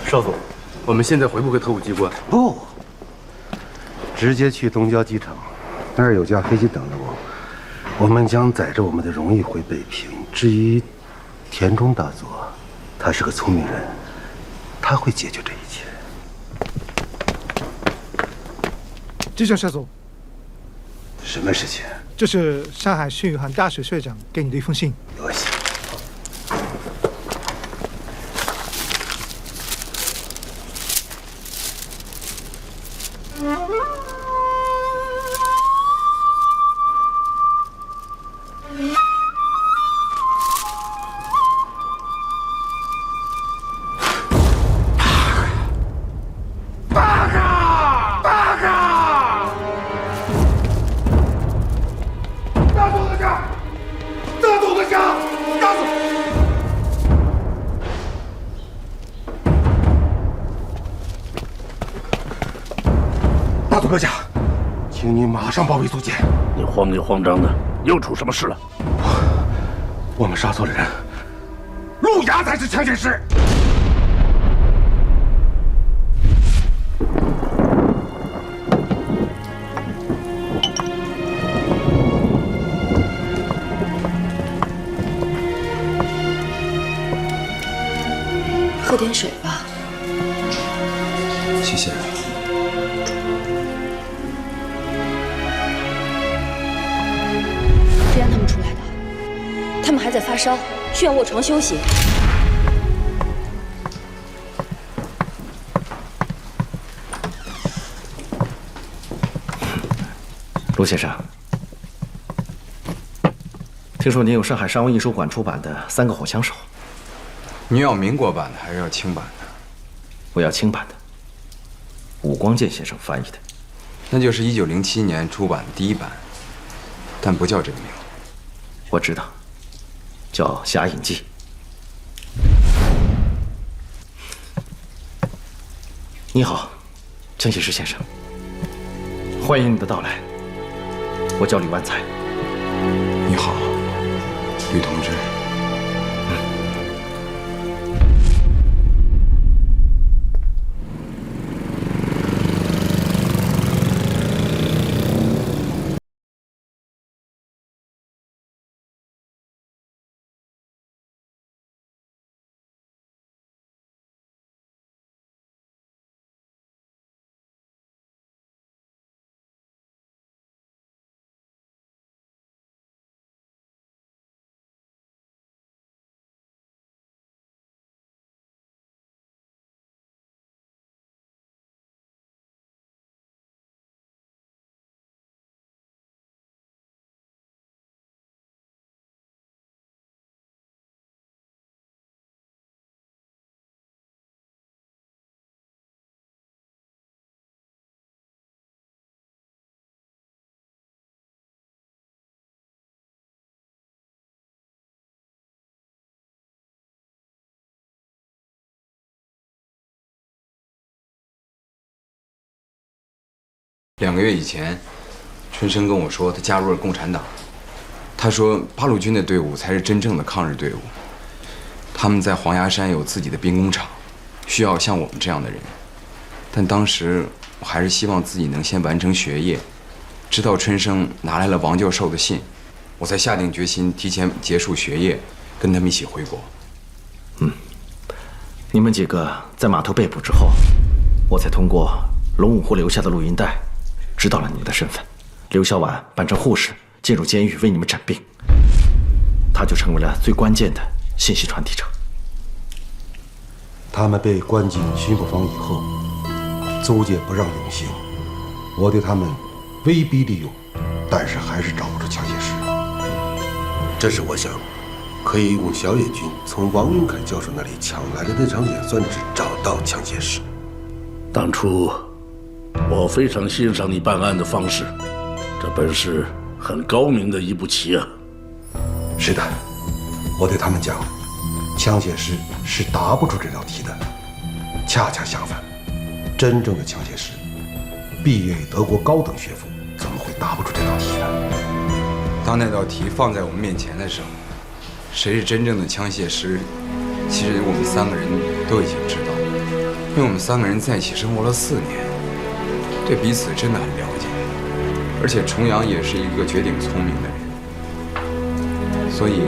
少佐，我们现在回不回特务机关？不，直接去东郊机场，那儿有架飞机等着我。我们将载着我们的荣誉回北平。至于田中大佐，他是个聪明人，他会解决这一切。机长少佐，什么事情？这是上海信宇航大学学长给你的一封信。有喜。阁下，请你马上报备足检。你慌里慌张的，又出什么事了？我们杀错了人，陆衙才是枪械师。喝点水吧。谢谢。谁让他们出来的？他们还在发烧，需要卧床休息。陆先生，听说您有上海商务印书馆出版的《3个火枪手》。你要民国版的还是要清版的？我要清版的，武光剑先生翻译的。那就是1907年出版的第1版，但不叫这个名字。我知道，叫《侠隐记》。你好，枪械师先生，欢迎你的到来。我叫李万才。你好，吕同志。2个月以前，春生跟我说他加入了共产党。他说八路军的队伍才是真正的抗日队伍，他们在黄崖山有自己的兵工厂，需要像我们这样的人。但当时我还是希望自己能先完成学业，直到春生拿来了王教授的信，我才下定决心提前结束学业，跟他们一起回国。你们几个在码头被捕之后，我才通过龙武湖留下的录音带，知道了你们的身份。刘小婉扮成护士进入监狱为你们诊病，他就成为了最关键的信息传递者。他们被关进巡捕房以后，租界不让永行，我对他们威逼利诱，但是还是找不出枪械师。这是我想可以用小野君从王云凯教授那里抢来的那张演算纸找到枪械师。当初我非常欣赏你办案的方式，这本是很高明的一步棋啊。是的，我对他们讲，枪械师是答不出这道题的。恰恰相反，真正的枪械师，毕业于德国高等学府，怎么会答不出这道题呢？当那道题放在我们面前的时候，谁是真正的枪械师，其实我们3个人都已经知道了，因为我们3个人在一起生活了4年，对彼此真的很了解。而且重阳也是一个绝顶聪明的人，所以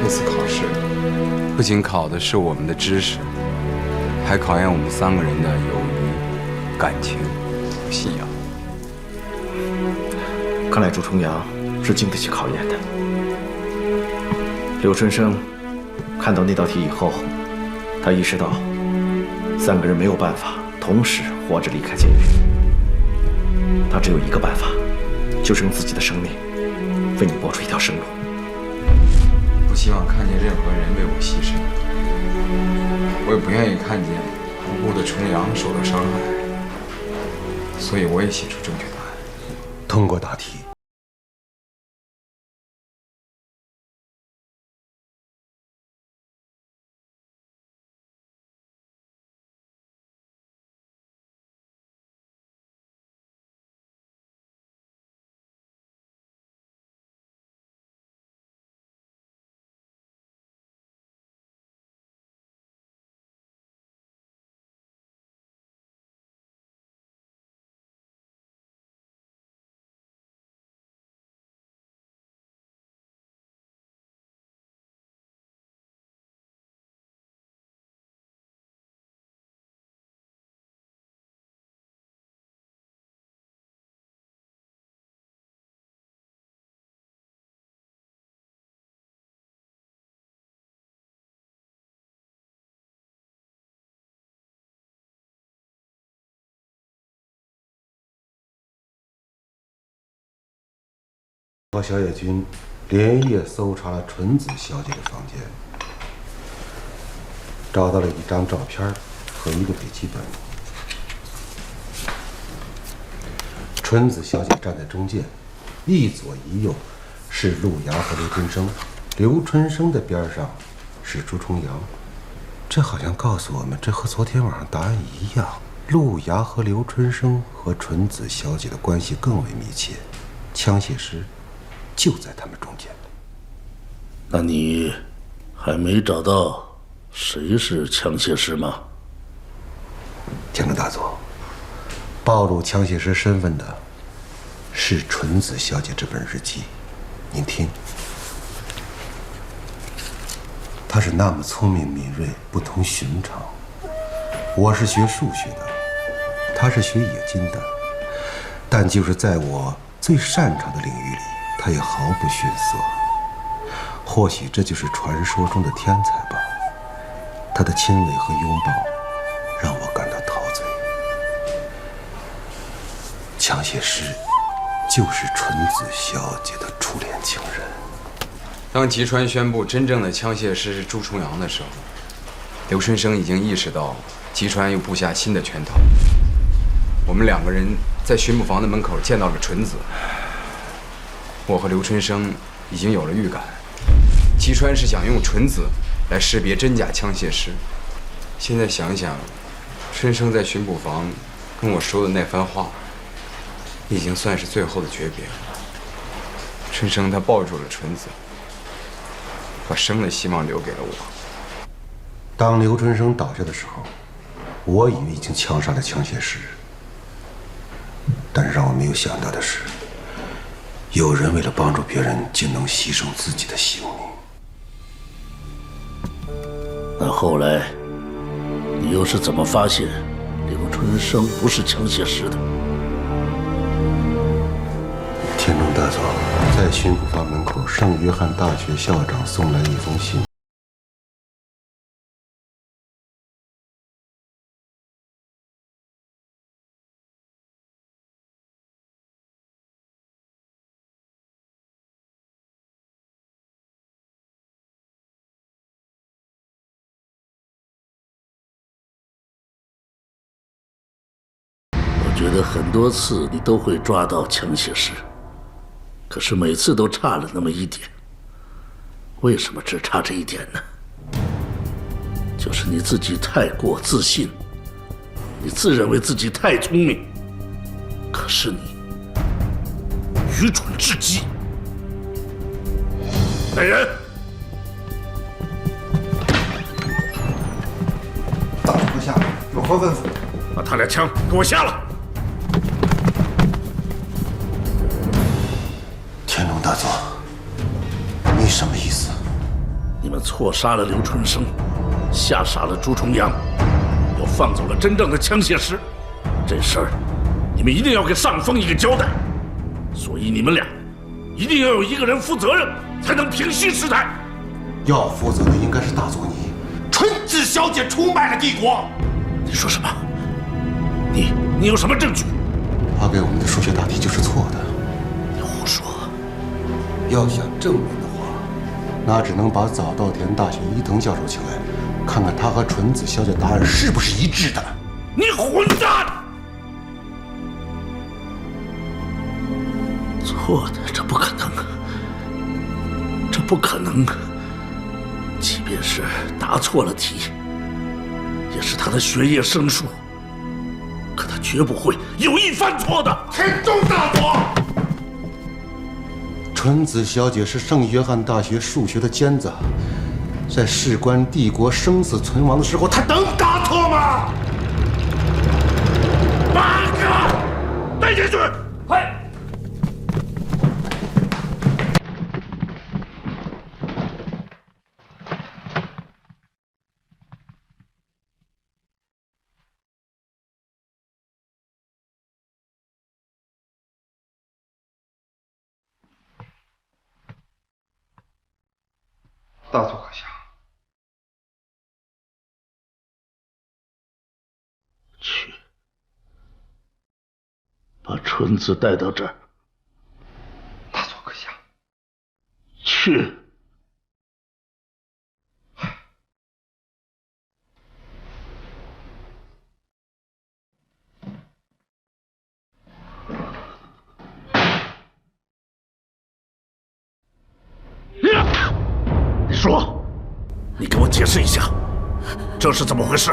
那次考试不仅考的是我们的知识，还考验我们3个人的友谊、感情、信仰。看来朱重阳是经得起考验的。刘春生看到那道题以后，他意识到3个人没有办法同时活着离开监狱，他只有一个办法，就是用自己的生命为你搏出一条生路。不希望看见任何人为我牺牲，我也不愿意看见无辜的重阳受到伤害，所以我也写出正确答案。通过答题，和小野君连夜搜查了纯子小姐的房间，找到了一张照片和一个笔记本。纯子小姐站在中间，一左一右是陆阳和刘春生，刘春生的边上是朱重阳。这好像告诉我们，这和昨天晚上答案一样，陆阳和刘春生和纯子小姐的关系更为密切，枪械师就在他们中间。那你还没找到谁是枪械师吗？天龙大佐，暴露枪械师身份的是纯子小姐这本日记，您听，她是那么聪明敏锐，不同寻常。我是学数学的，她是学冶金的，但就是在我最擅长的领域里，她也毫不逊色。或许这就是传说中的天才吧。她的亲吻和拥抱让我感到陶醉。枪械师就是纯子小姐的初恋情人。当吉川宣布真正的枪械师是朱重阳的时候，刘春生已经意识到吉川又布下新的圈套。我们两个人在巡捕房的门口见到了纯子，我和刘春生已经有了预感，吉川是想用纯子来识别真假枪械师。现在想想，春生在巡捕房跟我说的那番话，已经算是最后的诀别了。春生他抱住了纯子，把生的希望留给了我。当刘春生倒下的时候，我以为已经枪杀了枪械师，但是让我没有想到的是，有人为了帮助别人，竟能牺牲自己的性命。那后来，你又是怎么发现刘春生不是枪械师的？天中大佐，在巡捕房门口，圣约翰大学校长送来一封信。我觉得很多次你都会抓到枪械师，可是每次都差了那么一点。为什么只差这一点呢？就是你自己太过自信，你自认为自己太聪明，可是你愚蠢至极。来人！大佐阁下，有何吩咐？把他俩枪给我下了！天龙大佐，你什么意思？你们错杀了刘春生，吓傻了朱重阳，又放走了真正的枪械师，这事儿你们一定要给上峰一个交代。所以你们俩一定要有一个人负责任，才能平息事态。要负责的应该是大佐你。纯子小姐出卖了帝国。你说什么？你有什么证据？他给我们的数学大题就是错的。你胡说！要想证明的话，那只能把早稻田大学伊藤教授请来，看看他和纯子小姐答案是不是一致的。你混蛋！错的，这不可能，这不可能。即便是答错了题，也是他的学业生疏，可他绝不会有意犯错的。天中大佐，纯子小姐是圣约翰大学数学的尖子，在事关帝国生死存亡的时候，她能答错吗？八个，带进去！快！大佐阁下，去，把纯子带到这儿。大佐阁下。去。你说，你给我解释一下，这是怎么回事？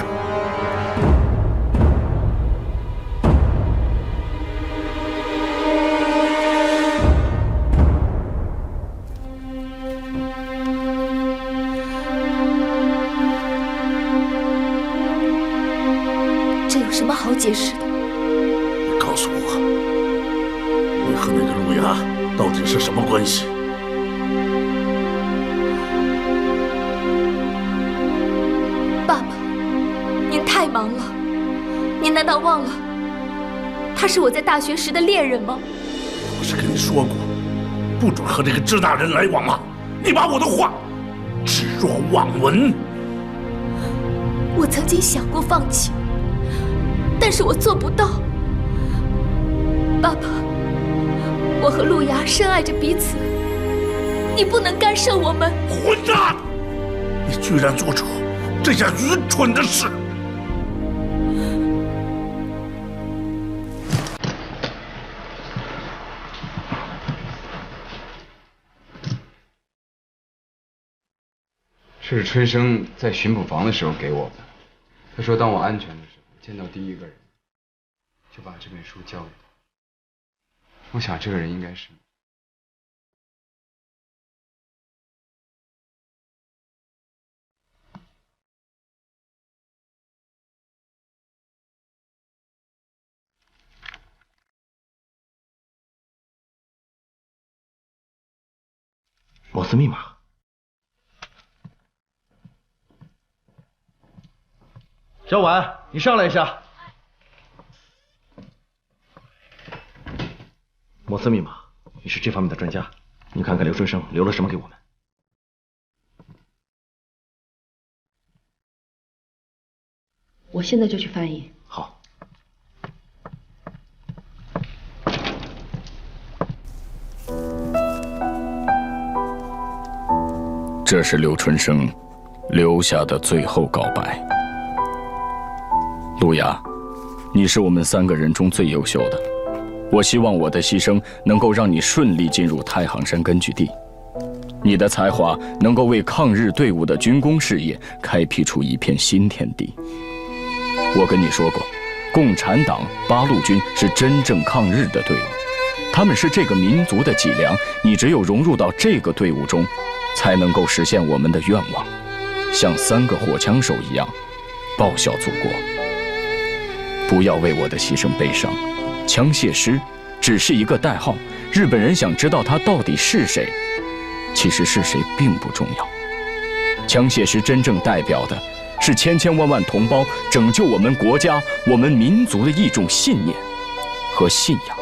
这有什么好解释的？你告诉我，你和那个路亚到底是什么关系？爸爸，您太忙了，您难道忘了他是我在大学时的恋人吗？不是跟你说过，不准和这个支那人来往吗？你把我的话置若罔闻。我曾经想过放弃，但是我做不到。爸爸，我和路亚深爱着彼此，你不能干涉我们。混蛋！你居然做出这样愚蠢的事！这是春生在巡捕房的时候给我的。他说，当我安全的时候，见到第一个人，就把这本书交给他。我想这个人应该是你。摩斯密码。小婉，你上来一下。摩斯密码，你是这方面的专家，你看看刘春生留了什么给我们。我现在就去翻译。好。这是刘春生留下的最后告白。路亚，你是我们3个人中最优秀的。我希望我的牺牲能够让你顺利进入太行山根据地，你的才华能够为抗日队伍的军工事业开辟出一片新天地。我跟你说过，共产党八路军是真正抗日的队伍，他们是这个民族的脊梁，你只有融入到这个队伍中，才能够实现我们的愿望，像3个火枪手一样报效祖国。不要为我的牺牲悲伤，枪械师只是一个代号，日本人想知道他到底是谁，其实是谁并不重要。枪械师真正代表的是千千万万同胞拯救我们国家、我们民族的一种信念和信仰。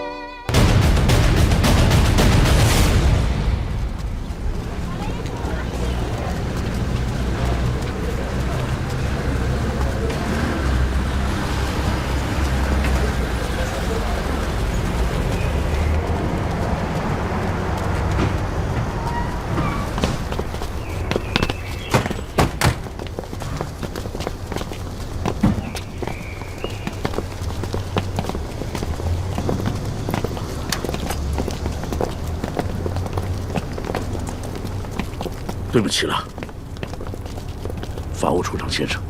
对不起了，法务处长先生，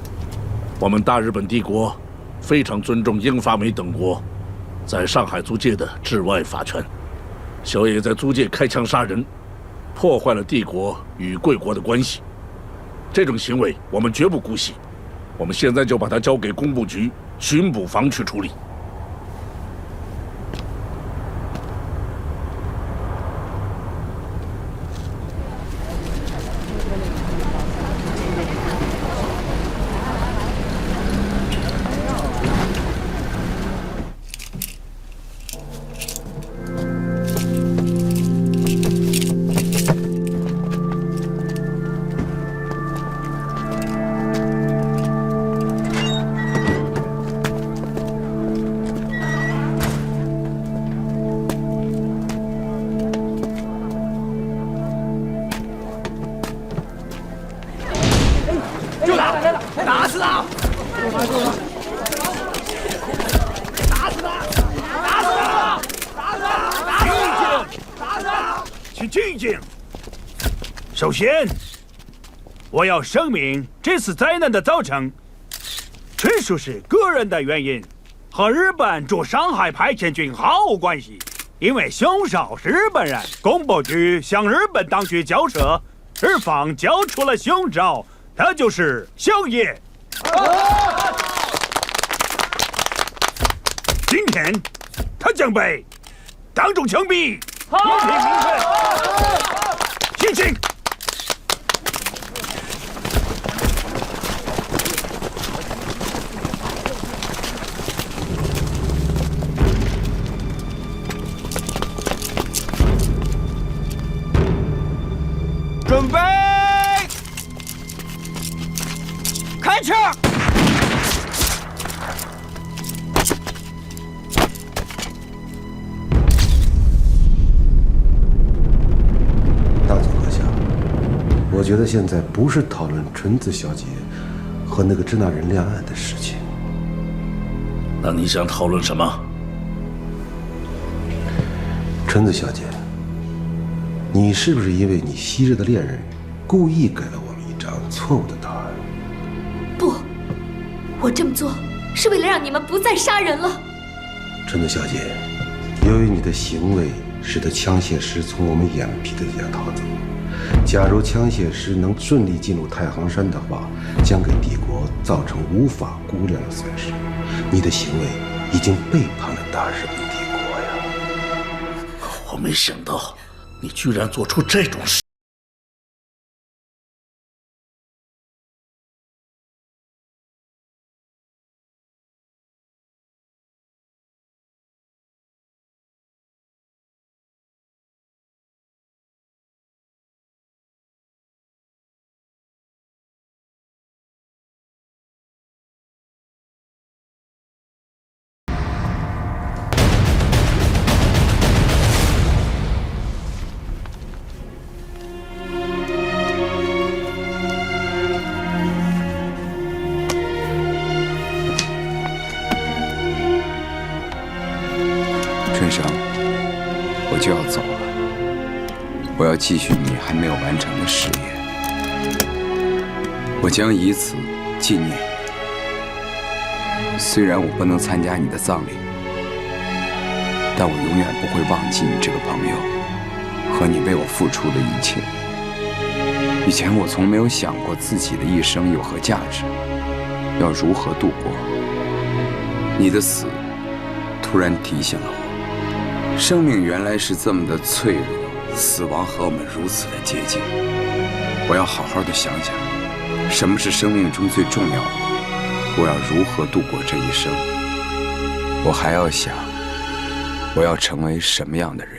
我们大日本帝国非常尊重英法美等国在上海租界的治外法权。小野在租界开枪杀人，破坏了帝国与贵国的关系，这种行为我们绝不姑息。我们现在就把他交给工部局巡捕房去处理。打死他！打死他！打死他！打死他！静静，打死他！请静静。首先，我要声明，这次灾难的造成纯属是个人的原因，和日本驻上海派遣军毫无关系。因为凶手是日本人，工部局向日本当局交涉，日方交出了凶手，他就是小野。今天，他将被当众枪毙，一平民愤。请进。准备，开枪！大佐阁下，我觉得现在不是讨论纯子小姐和那个支那人恋爱的事情。那你想讨论什么？纯子小姐，你是不是因为你昔日的恋人，故意给了我们一张错误的答案？不，我这么做是为了让你们不再杀人了。纯子小姐，由于你的行为使得枪械师从我们眼皮底下逃走，假如枪械师能顺利进入太行山的话，将给帝国造成无法估量的损失。你的行为已经背叛了大日本帝国呀！我没想到你居然做出这种事。春生，我就要走了，我要继续你还没有完成的事业，我将以此纪念你。虽然我不能参加你的葬礼，但我永远不会忘记你这个朋友和你为我付出的一切。以前我从没有想过自己的一生有何价值，要如何度过。你的死突然提醒了我。生命原来是这么的脆弱，死亡和我们如此的接近。我要好好的想想，什么是生命中最重要的，我要如何度过这一生。我还要想，我要成为什么样的人。